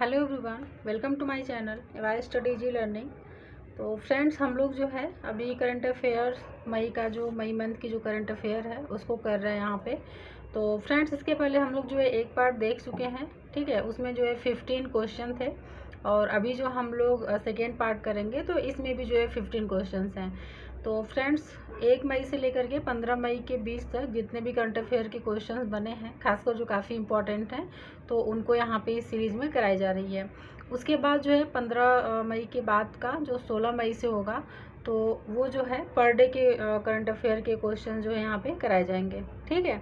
Hello everyone, welcome to my channel Y study G learning. तो friends, हम लोग जो है अभी करंट अफेयर्स मई मंथ की जो करंट अफेयर है उसको कर रहे हैं यहाँ पे। तो फ्रेंड्स, इसके पहले हम लोग जो है एक पार्ट देख चुके हैं, ठीक है। उसमें जो है 15 क्वेश्चन थे और अभी जो हम लोग सेकेंड पार्ट करेंगे तो इसमें भी जो है 15 क्वेश्चंस हैं। तो फ्रेंड्स, 1 मई से लेकर के 15 मई के बीच तक जितने भी करंट अफेयर के क्वेश्चंस बने हैं, खासकर जो काफ़ी इंपॉर्टेंट हैं, तो उनको यहाँ पे इस सीरीज़ में कराई जा रही है। उसके बाद जो है 15 मई के बाद का जो 16 मई से होगा, तो वो जो है पर डे के करंट अफेयर के क्वेश्चन जो है यहाँ पे कराए जाएंगे, ठीक है।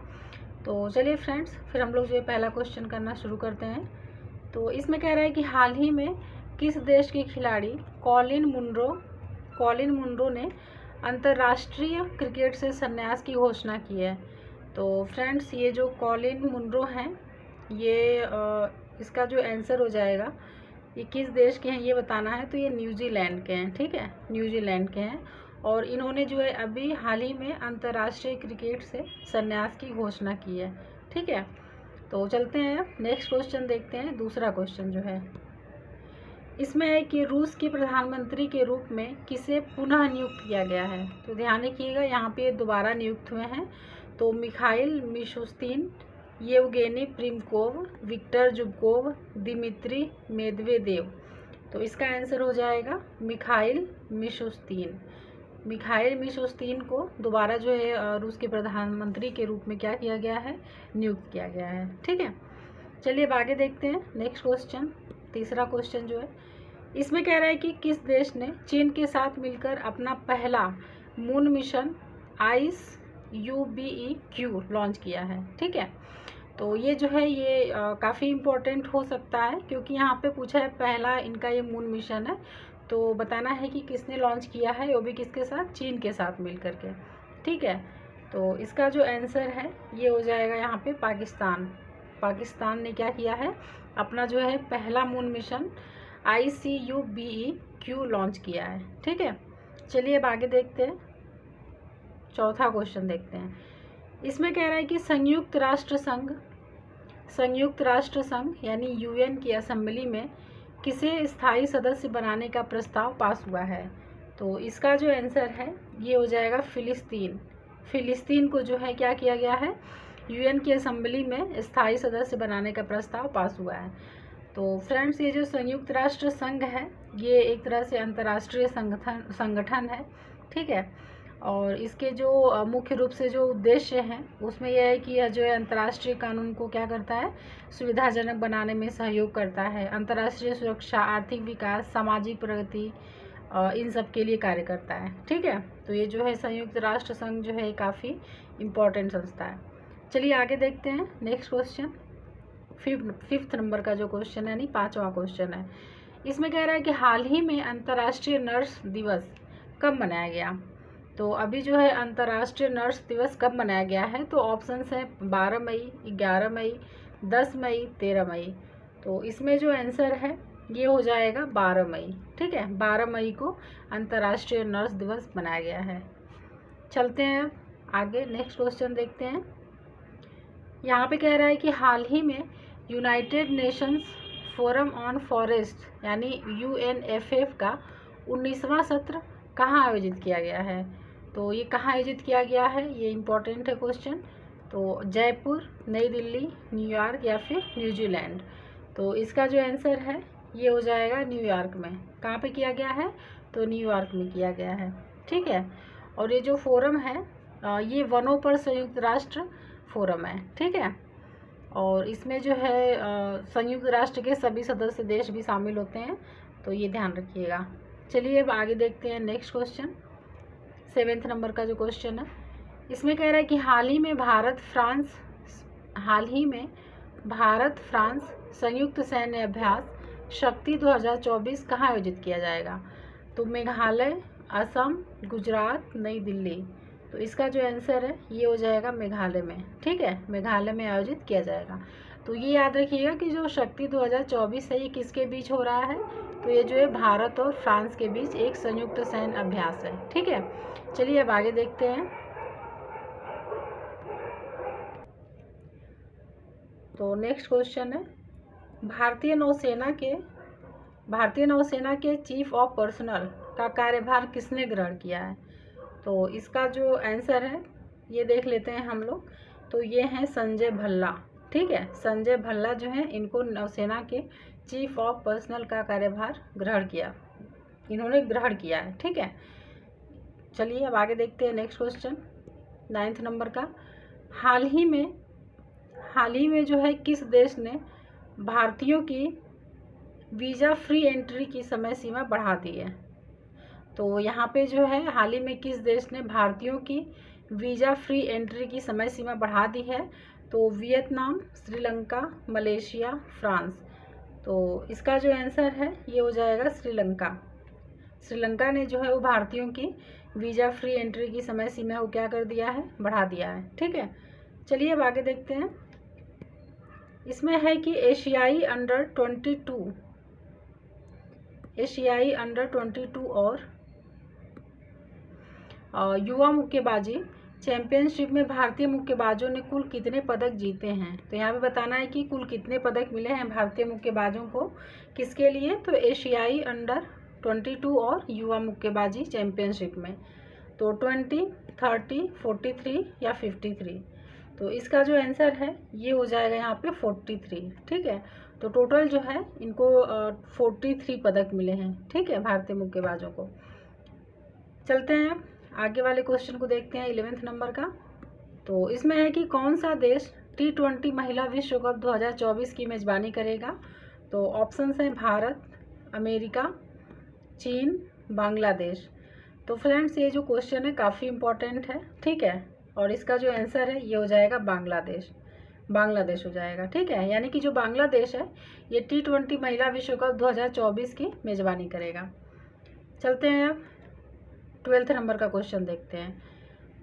तो चलिए फ्रेंड्स, फिर हम लोग जो है पहला क्वेश्चन करना शुरू करते हैं। तो इसमें कह रहा है कि हाल ही में किस देश के खिलाड़ी कॉलिन मुनरो ने अंतर्राष्ट्रीय क्रिकेट से संन्यास की घोषणा की है। तो फ्रेंड्स, ये जो कॉलिन मुनरो हैं, ये इसका जो आंसर हो जाएगा, ये किस देश के हैं ये बताना है। तो ये न्यूजीलैंड के हैं, ठीक है, न्यूजीलैंड के हैं। और इन्होंने जो है अभी हाल ही में अंतर्राष्ट्रीय क्रिकेट से संन्यास की घोषणा की है, ठीक है। तो चलते हैं नेक्स्ट क्वेश्चन देखते हैं। दूसरा क्वेश्चन जो है इसमें है कि रूस के प्रधानमंत्री के रूप में किसे पुनः नियुक्त किया गया है। तो ध्यान रखिएगा, यहाँ पे दोबारा नियुक्त हुए हैं। तो Mikhail Mishustin, Yevgeny Primakov, Viktor Zubkov, Dmitry Medvedev. तो इसका आंसर हो जाएगा मिखाइल मिशुस्तिन। मिखाइल मिशुस्तिन को दोबारा जो है रूस के प्रधानमंत्री के रूप में क्या किया गया है, नियुक्त किया गया है, ठीक है। चलिए अब आगे देखते हैं नेक्स्ट क्वेश्चन। तीसरा क्वेश्चन जो है इसमें कह रहा है कि किस देश ने चीन के साथ मिलकर अपना पहला मून मिशन ICUBE-Q लॉन्च किया है, ठीक है। तो ये जो है ये काफ़ी इम्पोर्टेंट हो सकता है, क्योंकि यहाँ पे पूछा है पहला इनका ये मून मिशन है, तो बताना है कि किसने लॉन्च किया है, वो भी किसके साथ, चीन के साथ मिल करके, ठीक है। तो इसका जो आंसर है ये हो जाएगा यहाँ पे पाकिस्तान ने क्या किया है, अपना जो है पहला मून मिशन ICUBE-Q लॉन्च किया है, ठीक है। चलिए अब आगे देखते हैं, चौथा क्वेश्चन देखते हैं। इसमें कह रहा है कि संयुक्त राष्ट्र संघ यानी UN की असेंबली में किसे स्थायी सदस्य बनाने का प्रस्ताव पास हुआ है। तो इसका जो आंसर है ये हो जाएगा फिलिस्तीन को जो है क्या किया गया है, UN की असेंबली में स्थायी सदस्य बनाने का प्रस्ताव पास हुआ है। तो फ्रेंड्स, ये जो संयुक्त राष्ट्र संघ है ये एक तरह से अंतर्राष्ट्रीय संगठन है, ठीक है। और इसके जो मुख्य रूप से जो उद्देश्य हैं उसमें यह है कि यह जो है अंतर्राष्ट्रीय कानून को क्या करता है, सुविधाजनक बनाने में सहयोग करता है। अंतर्राष्ट्रीय सुरक्षा, आर्थिक विकास, सामाजिक प्रगति, इन सब के लिए कार्य करता है, ठीक है। तो ये जो है संयुक्त राष्ट्र संघ जो है काफ़ी इम्पोर्टेंट संस्था है। चलिए आगे देखते हैं नेक्स्ट क्वेश्चन। फिफ्थ नंबर का जो क्वेश्चन है, यानी 5वां क्वेश्चन है। इसमें कह रहा है कि हाल ही में अंतर्राष्ट्रीय नर्स दिवस कब मनाया गया। तो अभी जो है अंतर्राष्ट्रीय नर्स दिवस कब मनाया गया है, तो ऑप्शंस हैं 12 मई, 11 मई, 10 मई, 13 मई। तो इसमें जो आंसर है ये हो जाएगा 12 मई, ठीक है। 12 मई को अंतर्राष्ट्रीय नर्स दिवस मनाया गया है। चलते हैं आगे नेक्स्ट क्वेश्चन देखते हैं। यहाँ पे कह रहा है कि हाल ही में United Nations forum on forest यानी UNFF का 19वां सत्र कहाँ आयोजित किया गया है। तो ये कहाँ आयोजित किया गया है, ये इम्पोर्टेंट है क्वेश्चन। तो जयपुर, नई दिल्ली, न्यूयॉर्क या फिर न्यूजीलैंड। तो इसका जो आंसर है ये हो जाएगा न्यूयॉर्क में। कहाँ पे किया गया है, तो न्यूयॉर्क में किया गया है, ठीक है। और ये जो फोरम है ये वनों पर संयुक्त राष्ट्र फोरम है, ठीक है। और इसमें जो है संयुक्त राष्ट्र के सभी सदस्य देश भी शामिल होते हैं, तो ये ध्यान रखिएगा। चलिए अब आगे देखते हैं नेक्स्ट क्वेश्चन। 7th नंबर का जो क्वेश्चन है इसमें कह रहा है कि हाल ही में भारत फ्रांस संयुक्त सैन्य अभ्यास शक्ति 2024 कहाँ आयोजित किया जाएगा। तो मेघालय, असम, गुजरात, नई दिल्ली। तो इसका जो आंसर है ये हो जाएगा मेघालय में, ठीक है, मेघालय में आयोजित किया जाएगा। तो ये याद रखिएगा कि जो शक्ति 2024 है ये किसके बीच हो रहा है, तो ये जो है भारत और फ्रांस के बीच एक संयुक्त सैन्य अभ्यास है, ठीक है। चलिए अब आगे देखते हैं। तो नेक्स्ट क्वेश्चन है भारतीय नौसेना के चीफ ऑफ पर्सनल का कार्यभार किसने ग्रहण किया है? तो इसका जो आंसर है ये देख लेते हैं हम लोग। तो ये हैं संजय भल्ला। ठीक है, संजय भल्ला जो है इनको नौसेना के चीफ ऑफ पर्सनल का कार्यभार इन्होंने ग्रहण किया है। ठीक है, चलिए अब आगे देखते हैं नेक्स्ट क्वेश्चन 9th नंबर का। हाल ही में जो है किस देश ने भारतीयों की वीज़ा फ्री एंट्री की समय सीमा बढ़ा दी है? तो यहाँ पे जो है हाल ही में किस देश ने भारतीयों की वीज़ा फ्री एंट्री की समय सीमा बढ़ा दी है? तो वियतनाम, श्रीलंका, मलेशिया, फ्रांस। तो इसका जो आंसर है ये हो जाएगा श्रीलंका। श्रीलंका ने जो है वो भारतीयों की वीज़ा फ्री एंट्री की समय सीमा को क्या कर दिया है? बढ़ा दिया है। ठीक है, चलिए अब आगे देखते हैं। इसमें है कि एशियाई अंडर 22 और युवा मुक्केबाजी चैंपियनशिप में भारतीय मुक्केबाजों ने कुल कितने पदक जीते हैं? तो यहाँ पे बताना है कि कुल कितने पदक मिले हैं भारतीय मुक्केबाजों को, किसके लिए? तो एशियाई अंडर 22 और युवा मुक्केबाजी चैंपियनशिप में। तो 20, 30, 43 या 53। तो इसका जो आंसर है ये हो जाएगा यहाँ पे 43। ठीक है, तो टोटल जो है इनको 43 पदक मिले हैं। ठीक है, भारतीय मुक्केबाजों को। चलते हैं आगे वाले क्वेश्चन को देखते हैं 11th नंबर का। तो इसमें है कि कौन सा देश T20 महिला विश्व कप 2024 की मेज़बानी करेगा? तो ऑप्शंस हैं भारत, अमेरिका, चीन, बांग्लादेश। तो फ्रेंड्स ये जो क्वेश्चन है काफ़ी इम्पोर्टेंट है। ठीक है, और इसका जो आंसर है ये हो जाएगा बांग्लादेश हो जाएगा। ठीक है, यानी कि जो बांग्लादेश है ये T20 महिला विश्व कप 2024 की मेज़बानी करेगा। चलते हैं अब 12th नंबर का क्वेश्चन देखते हैं।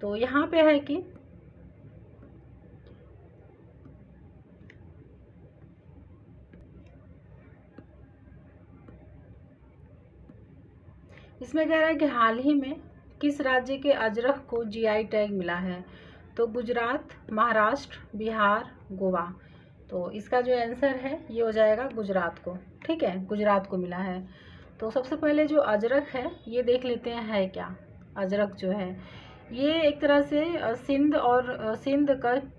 तो यहाँ पे है कि इसमें कह रहा है कि हाल ही में किस राज्य के अजरक को GI टैग मिला है? तो गुजरात, महाराष्ट्र, बिहार, गोवा। तो इसका जो आंसर है ये हो जाएगा गुजरात को। ठीक है, गुजरात को मिला है। तो सबसे पहले जो अजरक है ये देख लेते हैं है क्या। अजरक जो है ये एक तरह से सिंध,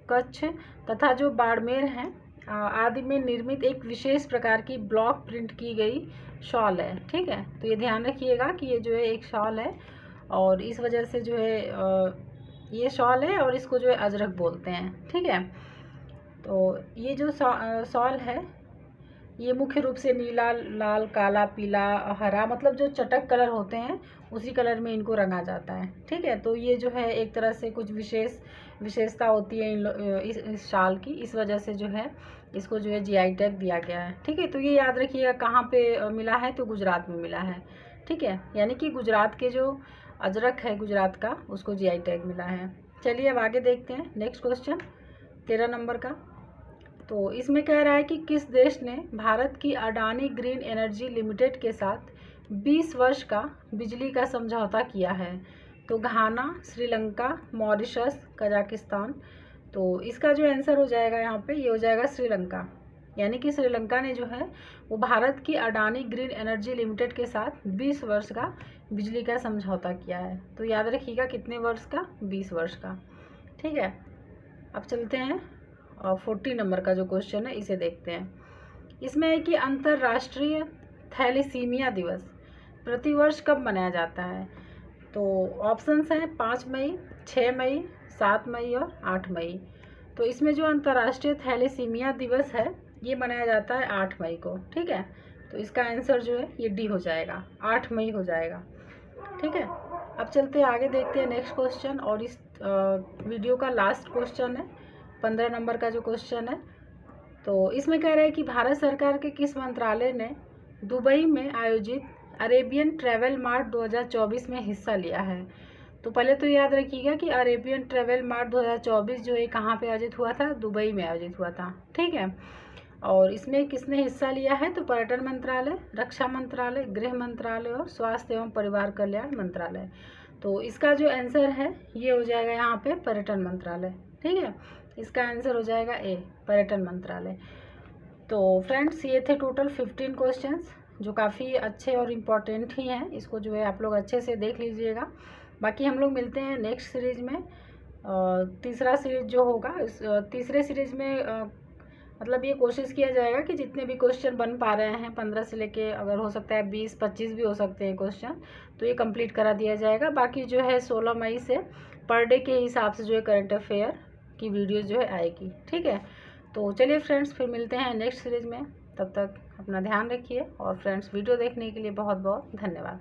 कच्छ तथा जो बाड़मेर हैं आदि में निर्मित एक विशेष प्रकार की ब्लॉक प्रिंट की गई शॉल है। ठीक है, तो ये ध्यान रखिएगा कि ये जो है एक शॉल है और इस वजह से जो है ये शॉल है और इसको जो है अजरक बोलते हैं। ठीक है, तो ये जो शॉल है ये मुख्य रूप से नीला, लाल, काला, पीला, हरा, मतलब जो चटक कलर होते हैं उसी कलर में इनको रंगा जाता है। ठीक है, तो ये जो है एक तरह से कुछ विशेषता होती है इस शाल की, इस वजह से जो है इसको जो है GI टैग दिया गया है। ठीक है, तो ये याद रखिएगा कहाँ पे मिला है? तो गुजरात में मिला है। ठीक है, यानी कि गुजरात के जो अजरक है गुजरात का उसको GI टैग मिला है। चलिए अब आगे देखते हैं नेक्स्ट क्वेश्चन 13 नंबर का। तो इसमें कह रहा है कि किस देश ने भारत की अडानी ग्रीन एनर्जी लिमिटेड के साथ 20 वर्ष का बिजली का समझौता किया है? तो घाना, श्रीलंका, मॉरिशस, कजाकिस्तान। तो इसका जो आंसर हो जाएगा यहाँ पे ये हो जाएगा श्रीलंका। यानी कि श्रीलंका ने जो है वो भारत की अडानी ग्रीन एनर्जी लिमिटेड के साथ 20 वर्ष का बिजली का समझौता किया है। तो याद रखिएगा कितने वर्ष का? 20 वर्ष का। ठीक है, अब चलते हैं और 40 नंबर का जो क्वेश्चन है इसे देखते हैं। इसमें है कि अंतर्राष्ट्रीय थैलीसीमिया दिवस प्रतिवर्ष कब मनाया जाता है? तो ऑप्शंस हैं 5 मई, 6 मई, 7 मई और 8 मई। तो इसमें जो अंतर्राष्ट्रीय थैलीसीमिया दिवस है ये मनाया जाता है 8 मई को। ठीक है, तो इसका आंसर जो है ये डी हो जाएगा, 8 मई हो जाएगा। ठीक है, अब चलते हैं आगे देखते हैं नेक्स्ट क्वेश्चन और इस वीडियो का लास्ट क्वेश्चन है 15 नंबर का जो क्वेश्चन है। तो इसमें कह रहा है कि भारत सरकार के किस मंत्रालय ने दुबई में आयोजित अरेबियन ट्रैवल मार्ट 2024 में हिस्सा लिया है? तो पहले तो याद रखिएगा कि अरेबियन ट्रैवल मार्ट 2024 जो है कहाँ पे आयोजित हुआ था? दुबई में आयोजित हुआ था। ठीक है, और इसमें किसने हिस्सा लिया है? तो पर्यटन मंत्रालय, रक्षा मंत्रालय, गृह मंत्रालय और स्वास्थ्य एवं परिवार कल्याण मंत्रालय। तो इसका जो आंसर है ये हो जाएगा यहाँ पे पर्यटन मंत्रालय। ठीक है, इसका आंसर हो जाएगा ए, पर्यटन मंत्रालय। तो फ्रेंड्स ये थे टोटल 15 क्वेश्चंस जो काफ़ी अच्छे और इम्पॉर्टेंट ही हैं। इसको जो है आप लोग अच्छे से देख लीजिएगा। बाकी हम लोग मिलते हैं नेक्स्ट सीरीज़ में। तीसरा सीरीज़ जो होगा, इस तीसरे सीरीज़ में मतलब ये कोशिश किया जाएगा कि जितने भी क्वेश्चन बन पा रहे हैं 15 से लेके, अगर हो सकता है 20-25 भी हो सकते हैं क्वेश्चन, तो ये कंप्लीट करा दिया जाएगा। बाकी जो है 16 मई से पर डे के हिसाब से जो है करंट अफेयर की वीडियो जो है आएगी। ठीक है, तो चलिए फ्रेंड्स फिर मिलते हैं नेक्स्ट सीरीज़ में। तब तक अपना ध्यान रखिए और फ्रेंड्स वीडियो देखने के लिए बहुत बहुत धन्यवाद।